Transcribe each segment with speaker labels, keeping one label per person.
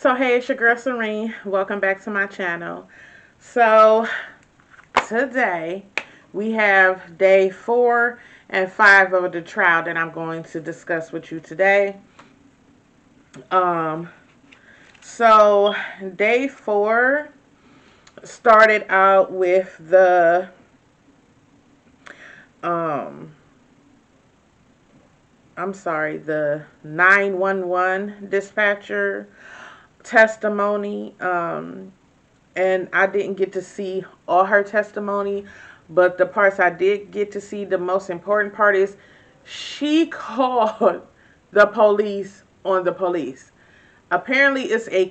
Speaker 1: So hey, it's your girl Serene. Welcome back to my channel. So today we have day 4 and 5 of the trial that I'm going to discuss with you today. Um, so day 4 started out with um the 911 dispatcher testimony. And I didn't get to see all her testimony, but the parts I did get to see, the most important part is she called the police on the police. Apparently, it's a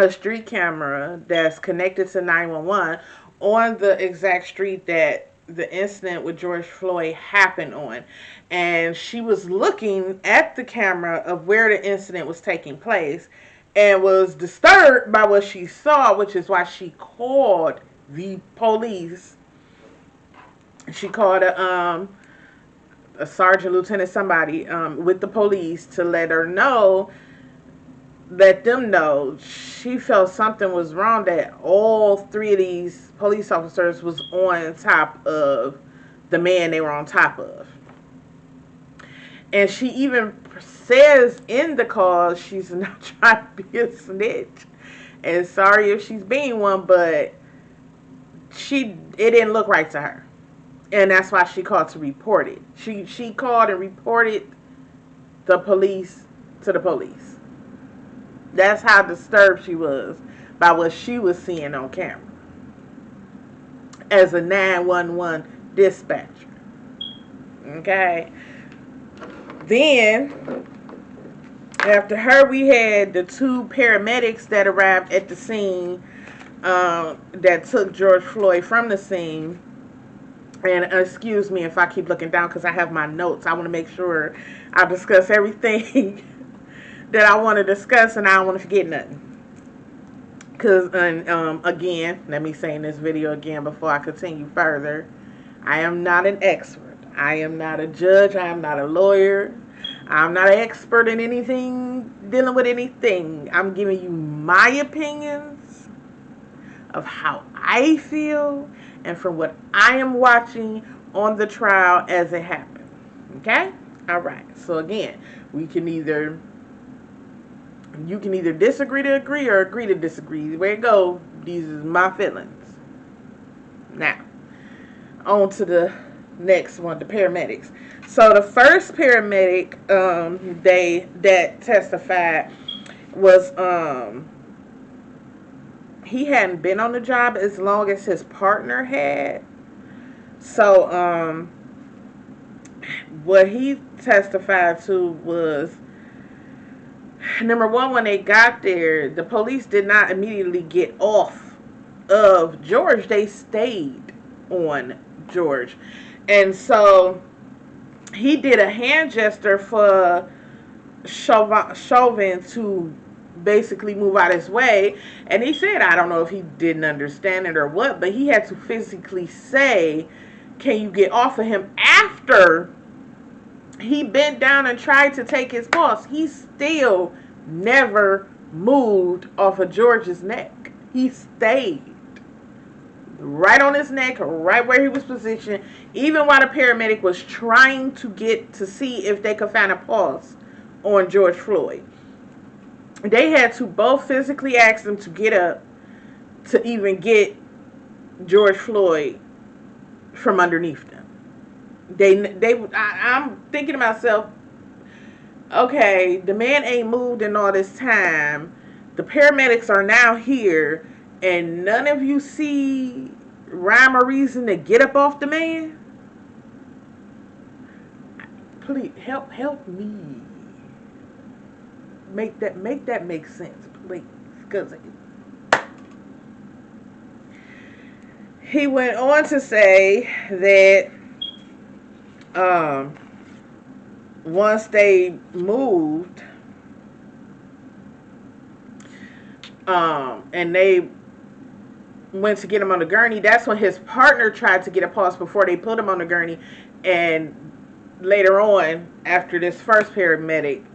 Speaker 1: street camera that's connected to 911 on the exact street that the incident with George Floyd happened on. And she was looking at the camera of where the incident was taking place and was disturbed by what she saw, which is why she called the police. She called a sergeant, lieutenant, somebody with the police to let them know she felt something was wrong, that all 3 of these police officers was on top of the man they were on top of. And she even says in the call she's not trying to be a snitch. And sorry if she's being one, but it didn't look right to her. And that's why she called to report it. She called and reported the police to the police. That's how disturbed she was by what she was seeing on camera as a 911 dispatcher. Okay. Then, after her, we had the 2 paramedics that arrived at the scene that took George Floyd from the scene. And excuse me if I keep looking down because I have my notes. I want to make sure I discuss everything that I want to discuss, and I don't want to forget nothing. Because, again, let me say in this video again before I continue further, I am not an expert. I am not a judge. I am not a lawyer. I'm not an expert in anything, dealing with anything. I'm giving you my opinions of how I feel and from what I am watching on the trial as it happened. Okay? Alright. So again, you can either disagree to agree or agree to disagree. Where it go, these is my feelings. Now, on to the next one, the paramedics. So the first paramedic that testified was he hadn't been on the job as long as his partner had. So what he testified to was, number one, when they got there, the police did not immediately get off of George. They stayed on George. And so he did a hand gesture for Chauvin to basically move out his way. And he said, I don't know if he didn't understand it or what, but he had to physically say, can you get off of him? After he bent down and tried to take his pulse, he still never moved off of George's neck. He stayed right on his neck, right where he was positioned, even while the paramedic was trying to get to see if they could find a pulse on George Floyd. They had to both physically ask him to get up to even get George Floyd from underneath them. I'm thinking to myself, okay, the man ain't moved in all this time. The paramedics are now here, and none of you see rhyme or reason to get up off the man? Please help me make that make sense, please. Because he went on to say that once they moved and they went to get him on the gurney, that's when his partner tried to get a pulse before they put him on the gurney. And later on, after this first paramedic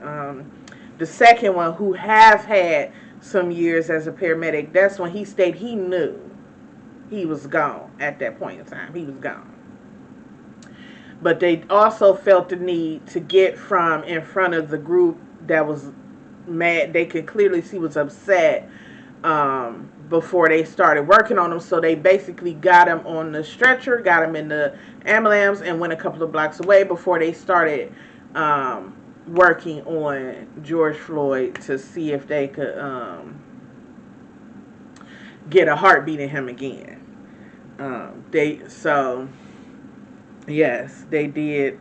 Speaker 1: The second one, who have had some years as a paramedic, that's when he stated he knew he was gone at that point in time. He was gone. But they also felt the need to get from in front of the group that was mad. They could clearly see was upset before they started working on him. So they basically got him on the stretcher, got him in the ambulance, and went a couple of blocks away before they started working on George Floyd to see if they could get a heartbeat in him again. Yes, they did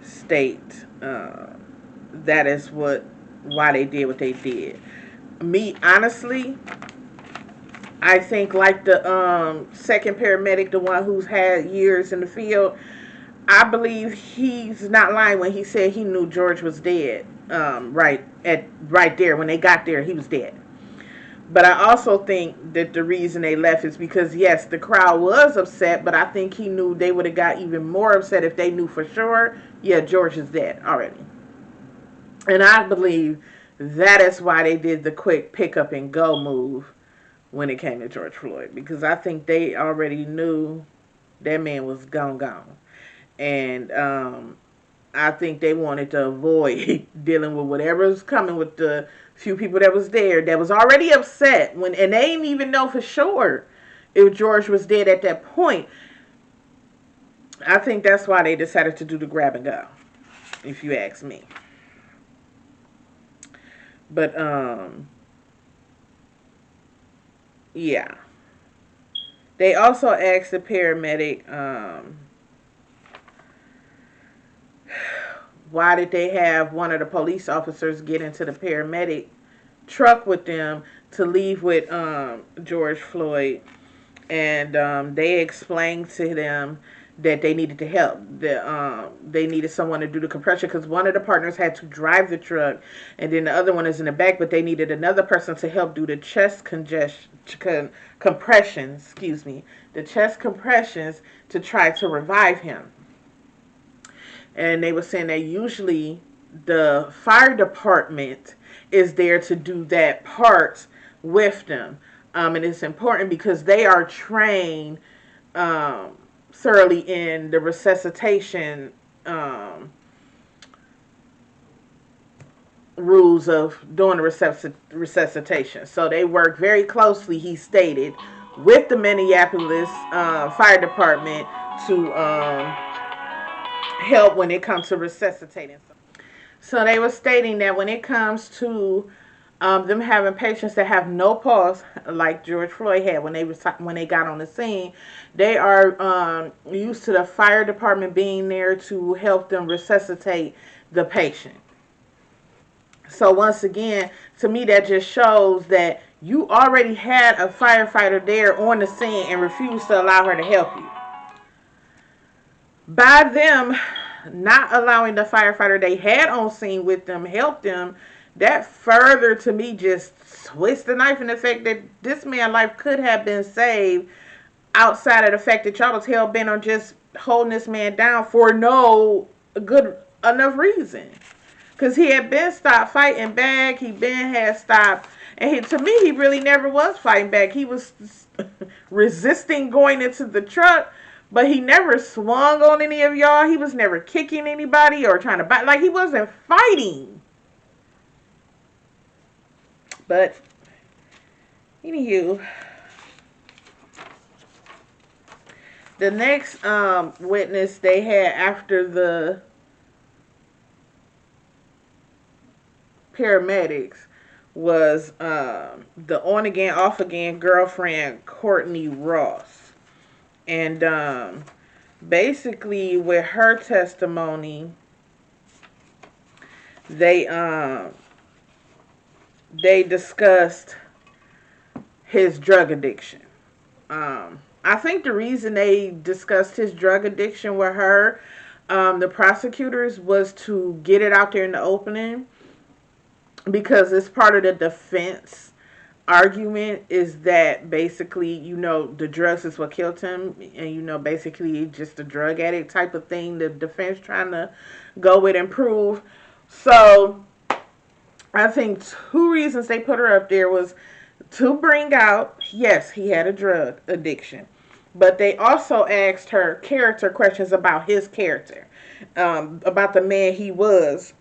Speaker 1: state that is why they did what they did. Me, honestly, I think like the second paramedic, the one who's had years in the field, I believe he's not lying when he said he knew George was dead. Right there when they got there, he was dead. But I also think that the reason they left is because, yes, the crowd was upset, but I think he knew they would have got even more upset if they knew for sure, yeah, George is dead already. And I believe that is why they did the quick pick up and go move when it came to George Floyd, because I think they already knew that man was gone. And I think they wanted to avoid dealing with whatever's coming with the few people that was there that was already upset and they didn't even know for sure if George was dead at that point. I think that's why they decided to do the grab and go, if you ask me. But yeah. They also asked the paramedic why did they have one of the police officers get into the paramedic truck with them to leave with George Floyd, and they explained to them that they needed to help. They needed someone to do the compression because one of the partners had to drive the truck, and then the other one is in the back. But they needed another person to help do the chest compressions. Excuse me, the chest compressions to try to revive him. And they were saying that usually the fire department is there to do that part with them. And it's important because they are trained thoroughly in the resuscitation rules of doing the resuscitation. So they work very closely, he stated, with the Minneapolis Fire Department to help when it comes to resuscitating. So they were stating that when it comes to them having patients that have no pulse, like George Floyd had when they got on the scene, they are used to the fire department being there to help them resuscitate the patient. So once again, to me, that just shows that you already had a firefighter there on the scene and refused to allow her to help you. By them not allowing the firefighter they had on scene with them help them, that further to me just twists the knife in the fact that this man's life could have been saved outside of the fact that y'all was hell bent on just holding this man down for no good enough reason. Because he had been stopped fighting back, had stopped, and to me he really never was fighting back. He was resisting going into the truck, but he never swung on any of y'all. He was never kicking anybody or trying to bite. Like, he wasn't fighting. But, anywho, the next witness they had after the paramedics was the on-again, off-again girlfriend, Courtney Ross. And basically with her testimony, they discussed his drug addiction. I think the reason they discussed his drug addiction with her, the prosecutors, was to get it out there in the opening, because it's part of the defense argument is that basically, the drugs is what killed him, and basically just a drug addict type of thing the defense trying to go with and prove. So I think two reasons they put her up there was to bring out, yes, he had a drug addiction, but they also asked her character questions about his character, about the man he was,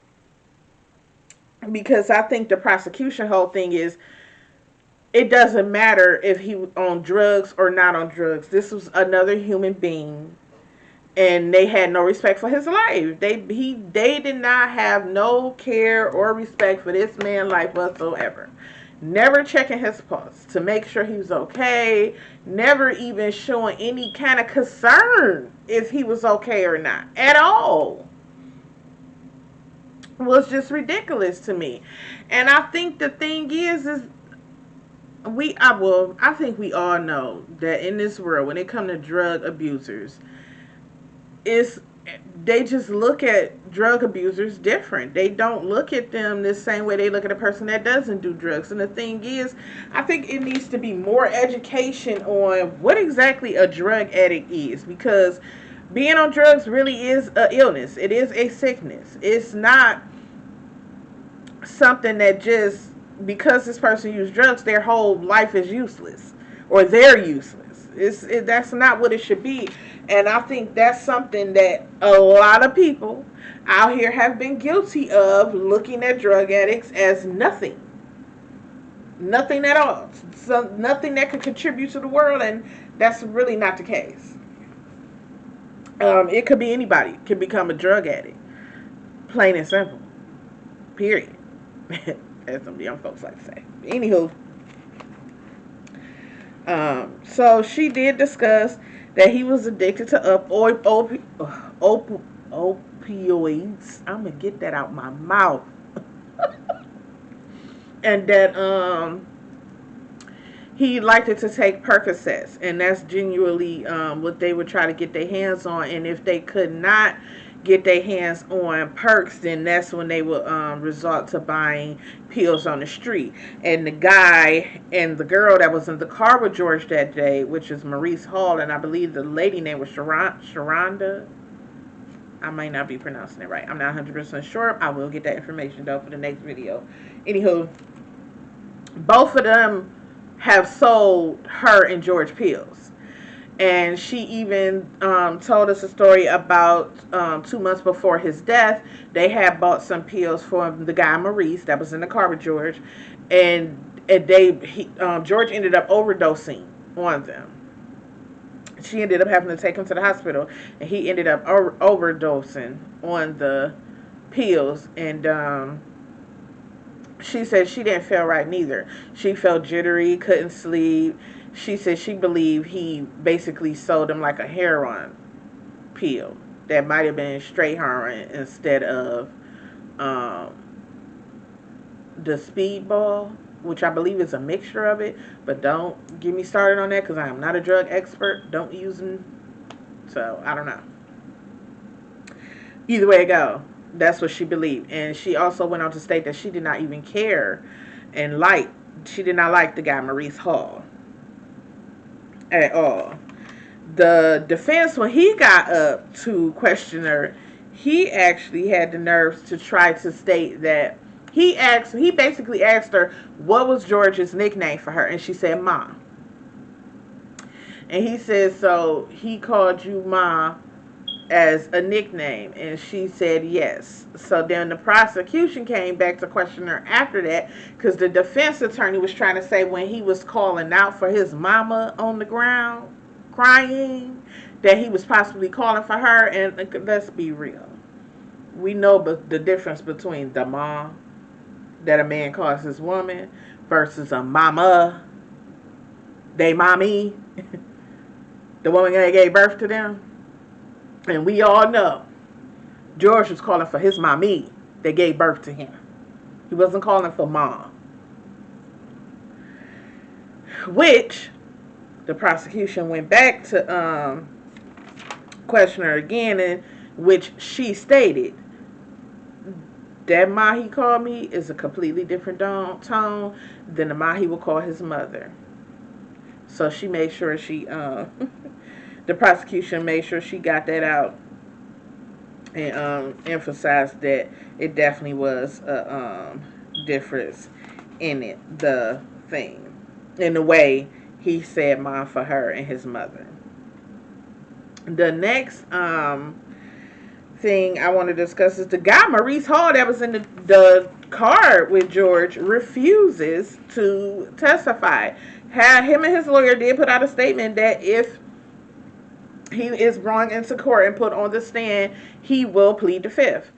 Speaker 1: because I think the prosecution whole thing is it doesn't matter if he was on drugs or not on drugs. This was another human being, and they had no respect for his life. They did not have no care or respect for this man's life whatsoever. Never checking his pulse to make sure he was okay. Never even showing any kind of concern if he was okay or not at all. Was just ridiculous to me. And I think the thing is I think we all know that in this world, when it comes to drug abusers, it's they just look at drug abusers different. They don't look at them the same way they look at a person that doesn't do drugs. And the thing is, I think it needs to be more education on what exactly a drug addict is, because being on drugs really is a illness. It is a sickness. It's not something that just because this person used drugs, their whole life is useless or they're useless. That's not what it should be. And I think that's something that a lot of people out here have been guilty of, looking at drug addicts as nothing. Nothing at all. So nothing that could contribute to the world, and that's really not the case. It could be anybody can become a drug addict. Plain and simple. Period. As some young folks like to say. Anywho, so she did discuss that he was addicted to opioids. I'm gonna get that out my mouth. And that he liked it to take Percocets, and that's genuinely what they would try to get their hands on. And if they could not get their hands on perks, then that's when they would resort to buying pills on the street. And the guy and the girl that was in the car with George that day, which is Maurice Hall, and I believe the lady name was Sharonda. I might not be pronouncing it right. I'm not 100% sure. I will get that information though for the next video. Anywho, both of them have sold her and George pills. And she even told us a story about 2 months before his death. They had bought some pills for the guy Maurice that was in the car with George, and George ended up overdosing on them. She ended up having to take him to the hospital, and he ended up overdosing on the pills. And she said she didn't feel right neither. She felt jittery, couldn't sleep. She said she believed he basically sold him like a heroin pill that might have been straight heroin instead of the speedball, which I believe is a mixture of it. But don't get me started on that because I am not a drug expert. Don't use them. So I don't know. Either way it go, that's what she believed. And she also went on to state that she did not even care and she did not like the guy Maurice Hall at all. The defense, when he got up to question her, he actually had the nerves to try to state that he basically asked her what was George's nickname for her, and she said Ma. And he said, so he called you Ma as a nickname, and she said yes. So then the prosecution came back to question her after that, because the defense attorney was trying to say when he was calling out for his mama on the ground crying, that he was possibly calling for her. And let's be real, we know the difference between the ma that a man calls his woman versus a mama, they mommy, the woman that gave birth to them. And we all know George was calling for his mommy that gave birth to him. He wasn't calling for mom. Which the prosecution went back to question her again, in which she stated that ma he called me is a completely different tone than the ma he would call his mother. So she made sure the prosecution made sure she got that out and emphasized that it definitely was a difference in it, the thing, in the way he said mom for her and his mother. The next thing I want to discuss is the guy Maurice Hall that was in the car with George refuses to testify. Him and his lawyer did put out a statement that if he is brought into court and put on the stand, he will plead the fifth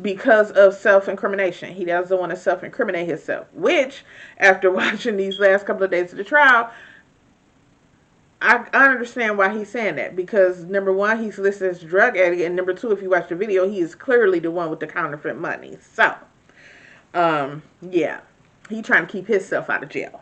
Speaker 1: because of self-incrimination. He doesn't want to self-incriminate himself, which, after watching these last couple of days of the trial, I understand why he's saying that, because number one, he's listed as a drug addict, and number two, if you watch the video, he is clearly the one with the counterfeit money. So, yeah, he trying to keep himself out of jail,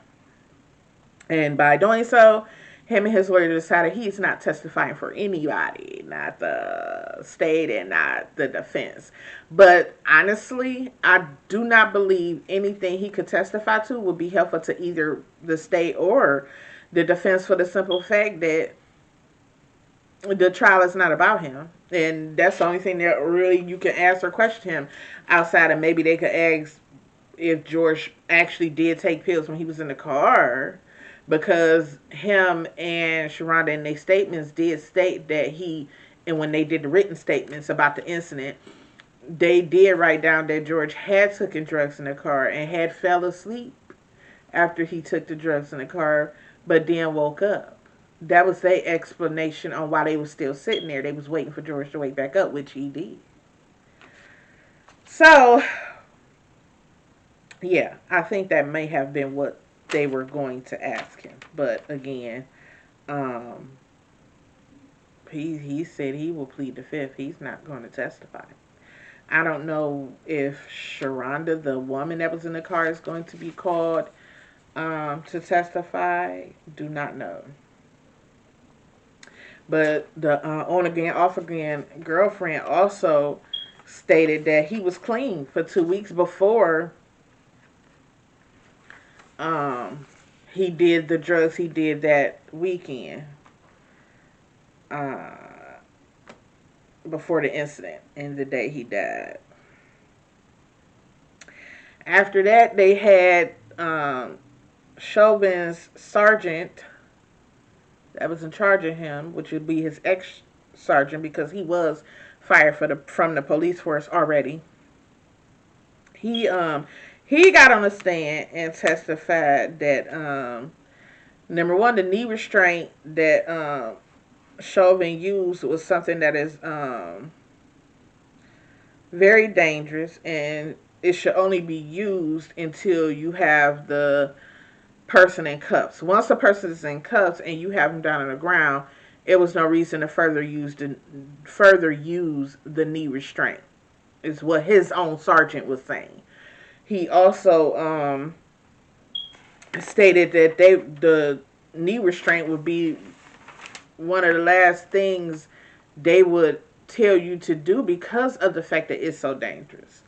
Speaker 1: and by doing so, him and his lawyer decided he's not testifying for anybody, not the state and not the defense. But honestly, I do not believe anything he could testify to would be helpful to either the state or the defense, for the simple fact that the trial is not about him. And that's the only thing that really you can ask or question him, outside of maybe they could ask if George actually did take pills when he was in the car, because him and Sharonda in their statements did state that and when they did the written statements about the incident, they did write down that George had taken drugs in the car and had fell asleep after he took the drugs in the car, but then woke up. That was their explanation on why they were still sitting there. They was waiting for George to wake back up, which he did. So, yeah, I think that may have been what they were going to ask him. But again, he said he will plead the fifth. He's not going to testify. I don't know if Sharonda, the woman that was in the car, is going to be called to testify. Do not know. But the on again, off again girlfriend also stated that he was clean for 2 weeks before he did the drugs he did that weekend, before the incident and the day he died. After that, they had Chauvin's sergeant that was in charge of him, which would be his ex-sergeant, because he was fired from the police force already. He got on the stand and testified that number one, the knee restraint that Chauvin used was something that is very dangerous, and it should only be used until you have the person in cuffs. Once the person is in cuffs and you have them down on the ground, it was no reason to further use the knee restraint, is what his own sergeant was saying. He also stated that the knee restraint would be one of the last things they would tell you to do because of the fact that it's so dangerous.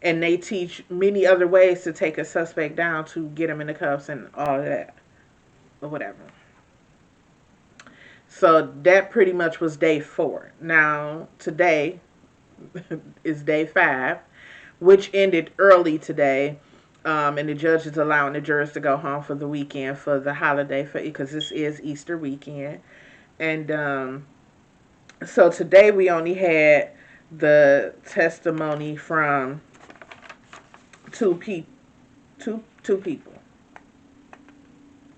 Speaker 1: And they teach many other ways to take a suspect down to get him in the cuffs and all of that. Or whatever. So that pretty much was day 4. Now, today is day 5, which ended early today. And the judge is allowing the jurors to go home for the weekend, for the holiday, because this is Easter weekend. And so today we only had the testimony from two people.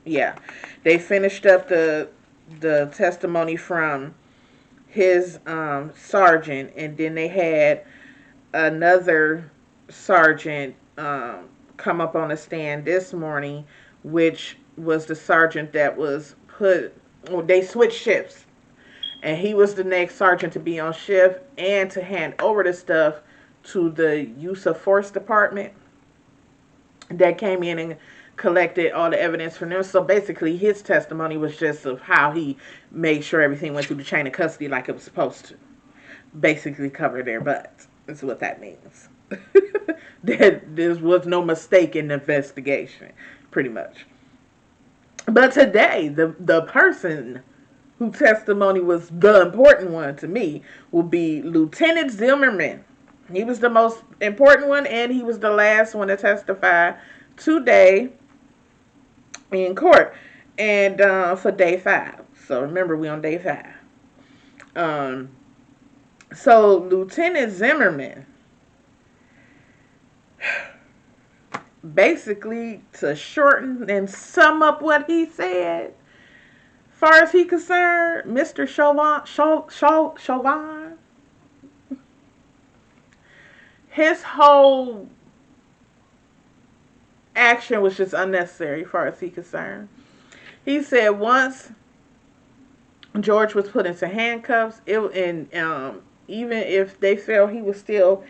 Speaker 1: Yeah, they finished up the testimony from his sergeant, and then they had another sergeant come up on the stand this morning, which was the sergeant that was they switched shifts, and he was the next sergeant to be on shift and to hand over the stuff to the use of force department that came in and collected all the evidence from them. So basically his testimony was just of how he made sure everything went through the chain of custody like it was supposed to. Basically cover their butts is what that means. That there was no mistake in the investigation, pretty much. But today, the person whose testimony was the important one to me will be Lieutenant Zimmerman, He was the most important one, and he was the last one to testify today in court, and for day 5. So remember, we on day 5. Um, so Lieutenant Zimmerman, basically, to shorten and sum up what he said, far as he concerned, Mr. Chauvin, his whole action was just unnecessary, far as he concerned. He said once George was put into handcuffs, even if they felt he was still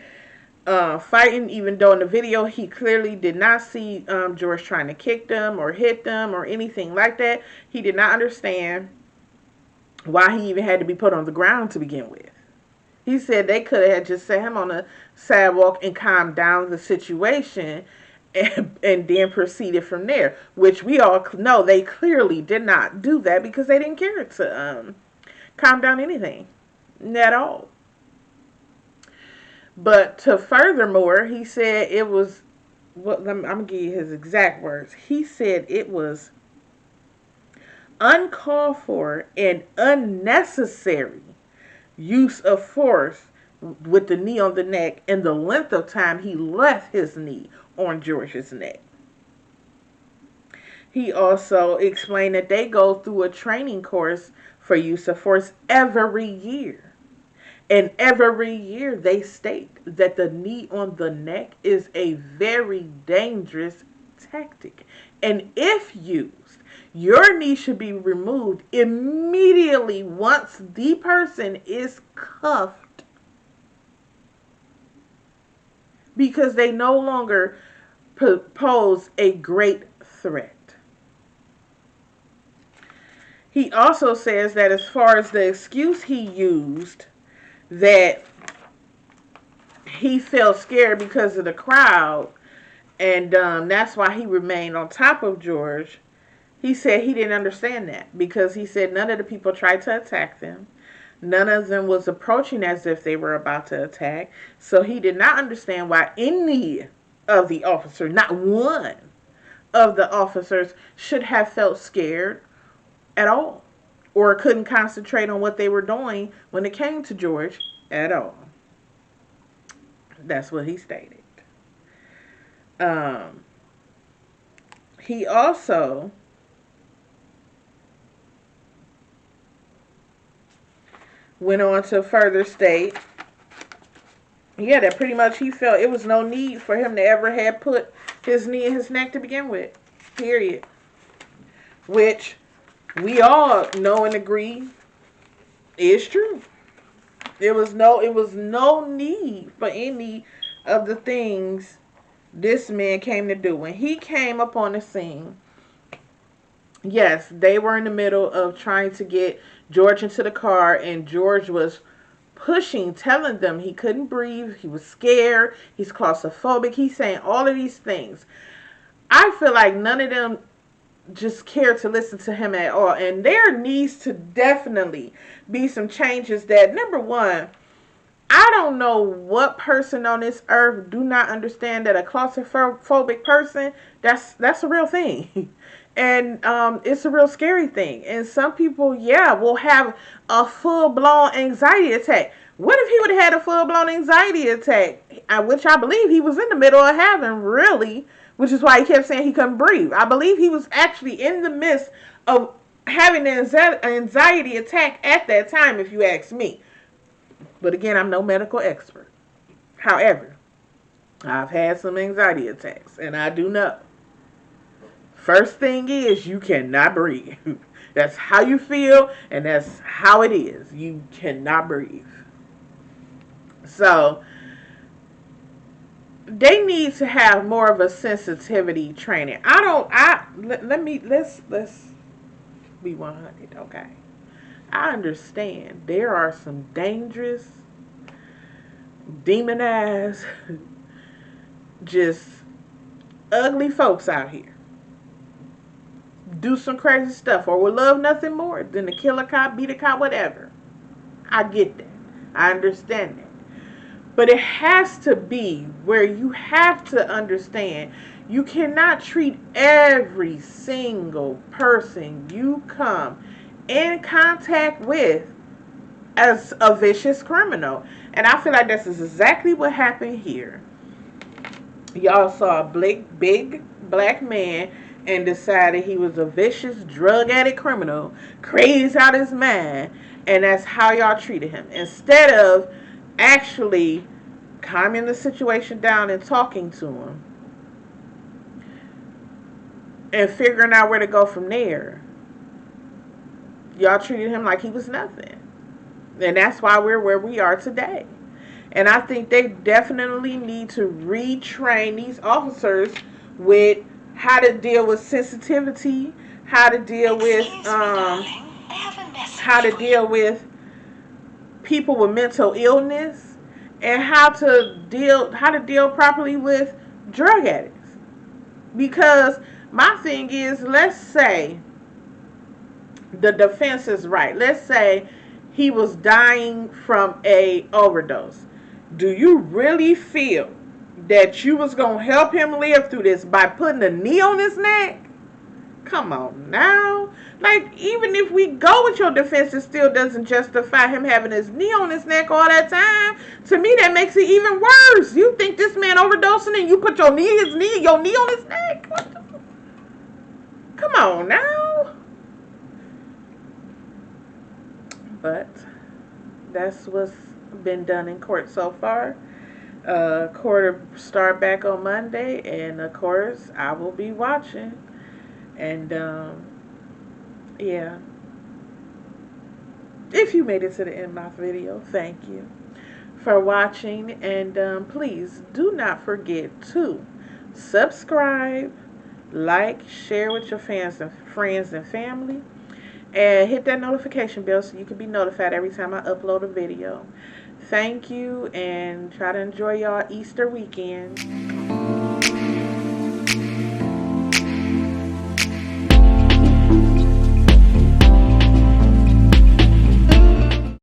Speaker 1: fighting, even though in the video he clearly did not see George trying to kick them or hit them or anything like that. He did not understand why he even had to be put on the ground to begin with. He said they could have just set him on the sidewalk and calmed down the situation and then proceeded from there, which we all know they clearly did not do that because they didn't care to calm down anything at all. But to furthermore, he said it was, I'm going to give you his exact words. He said it was uncalled for and unnecessary use of force with the knee on the neck and the length of time he left his knee on George's neck. He also explained that they go through a training course for use of force every year. And every year they state that the knee on the neck is a very dangerous tactic. And if used, your knee should be removed immediately once the person is cuffed, because they no longer pose a great threat. He also says that as far as the excuse he used, that he felt scared because of the crowd, and that's why he remained on top of George. He said he didn't understand that, because he said none of the people tried to attack them. None of them was approaching as if they were about to attack. So he did not understand why any of the officers, not one of the officers, should have felt scared at all, or couldn't concentrate on what they were doing when it came to George at all. That's what he stated. He also went on to further state, that pretty much he felt it was no need for him to ever have put his knee in his neck to begin with. Period. Which we all know and agree is true. There was no need for any of the things this man came to do. When he came up on the scene, yes, they were in the middle of trying to get George into the car, and George was pushing, telling them he couldn't breathe, he was scared, he's claustrophobic, he's saying all of these things. I feel like none of them just care to listen to him at all, and there needs to definitely be some changes. That, number one, I don't know what person on this earth do not understand that a claustrophobic person, that's a real thing. And it's a real scary thing. And some people, will have a full-blown anxiety attack. What if he would have had a full-blown anxiety attack, which I believe he was in the middle of having, really, which is why he kept saying he couldn't breathe. I believe he was actually in the midst of having an anxiety attack at that time, if you ask me. But again, I'm no medical expert. However, I've had some anxiety attacks, and I do know. First thing is, you cannot breathe. That's how you feel, and that's how it is. You cannot breathe. So they need to have more of a sensitivity training. Let's be 100, okay? I understand there are some dangerous, demonized, just ugly folks out here. Do some crazy stuff, or would love nothing more than to kill a cop, beat a cop, whatever. I get that. I understand that. But it has to be where you have to understand you cannot treat every single person you come in contact with as a vicious criminal. And I feel like this is exactly what happened here. Y'all saw a big black man and decided he was a vicious drug addict criminal, crazed out his mind, and that's how y'all treated him. Instead of actually calming the situation down and talking to him and figuring out where to go from there, y'all treated him like he was nothing. And that's why we're where we are today. And I think they definitely need to retrain these officers with how to deal with sensitivity, how to deal with people with mental illness, and how to deal properly with drug addicts. Because my thing is, let's say the defense is right. Let's say he was dying from a overdose. Do you really feel that you was going to help him live through this by putting a knee on his neck? Come on now. Like, even if we go with your defense, it still doesn't justify him having his knee on his neck all that time. To me, that makes it even worse. You think this man overdosing and you put your knee on his neck? Come on now. But that's what's been done in court so far. Court will start back on Monday, and of course I will be watching. And yeah, if you made it to the end of my video, thank you for watching. And please do not forget to subscribe, like, share with your friends and family, and hit that notification bell so you can be notified every time I upload a video. Thank you, and try to enjoy y'all Easter weekend.